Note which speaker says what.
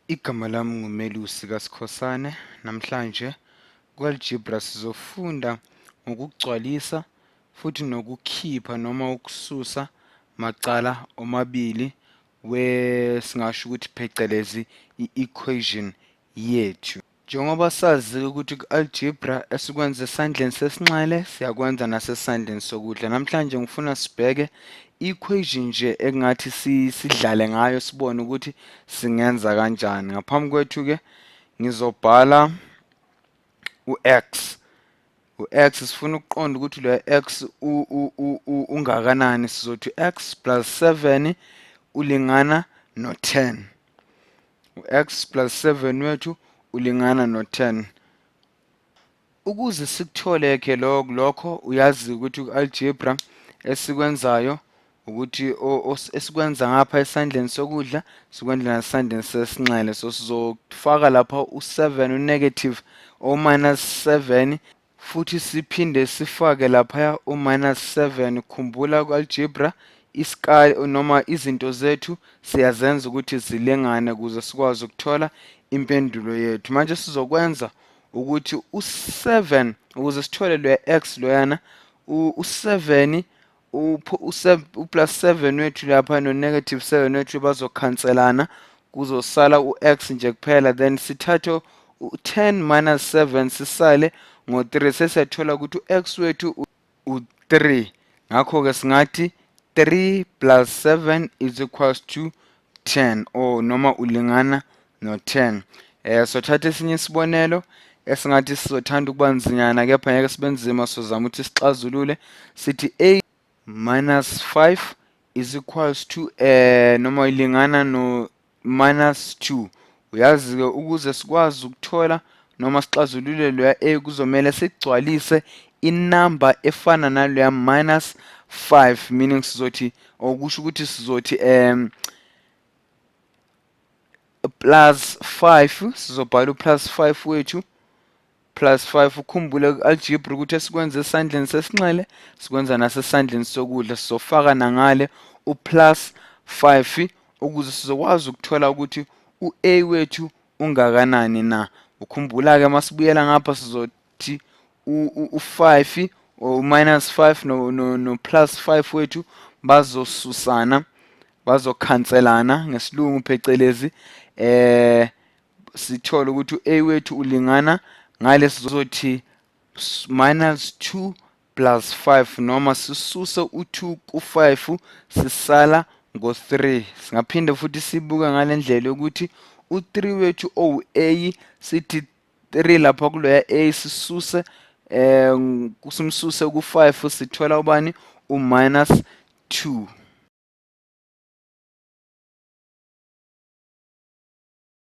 Speaker 1: Igama lami nguMelusi kaSkhosana. Namhlanje ku-algebra sizofunda ngokugcwalisa futhi nokukhipha noma ukususa macala omabili singasho ukuthi phecelezi i-equation yethu. Njengoba sazi ukuthi ku-algebra esikwenza esandleni sesinxele siyakwenza nasesandleni sokudla. Namhlanje ngifuna sibheke i-equation nje engathi sidlale ngayo sibone ukuthi singenza kanjani. Ngaphambi kwethu-ke ngizobhala u-x. U-x sifuna ukuqonda ukuthi lo x ungakanani. Sizothi x plus 7 ulingana no-10. U-x plus 7 wethu ulingana no-10. Ukuze sikuthole-ke lokho uyazi ukuthi ku-algebra esikwenzayo ukuthi esikwenza ngapha esandleni sokudla sikwenza nasesandleni sesinxele. So sizofaka lapha u-7 u-negative o-7 futhi siphinde sifake laphaya u-7. Khumbula ku-algebra isikali noma izinto zethu siyazenza ukuthi zilingane ukuze sikwazi ukuthola impendulo yethu. Manje sizokwenza ukuthi u-7 ukuze sithole lo x loyana u-7 u-plus 7 wethu lapha no-negative 7 wethu bazokhanselana kuzosala u-x nje kuphela, then sithathe u-10 minus 7 sisale ngo-3 sesiyathola ukuthi u-x wethu u-3. Ngakho-ke singathi 3 plus 7 is equals to 10 or noma ulingana no-10. Sothatha esinye isibonelo esingathi sizothanda ukuba nzinyana kepha ngeke sibe nzima, sizama ukuthi sixazulule. Sithi a minus 5 is equals to noma ilingana no minus 2. Uyazi-ke ukuze sikwazi ukuthola noma sixazulule loya a kuzomele sigcwalise inamba efana naloya minus 5, meaning sizothi okusho ukuthi sizothi plus 5 sizobhala plus 5 wethu plus 5. Ukhumbule ku-algebra ukuthi esikwenza esandleni sesinxele sikwenza nasesandleni sokudla. Sizofaka nangale u-plus 5 ukuze sizokwazi ukuthola ukuthi u-a wethu ungakanani na. Ukhumbula-ke masibuyela ngapha sizothi u-5 or minus 5 no plus 5 wethu bazosusana, bazokhanselana ngesilungu phecelezi sithole ukuthi u-a wethu ulingana ngale sizothi minus 2 plus 5 noma sisuse u-2 ku-5 sisala ngo-3. Singaphinde futhi sibuke ngale ndlela yokuthi u-3 wethu owu-a sithi 3 lapha kuloya a sisuse simsuse ku-5 sithola ubani u-minus 2.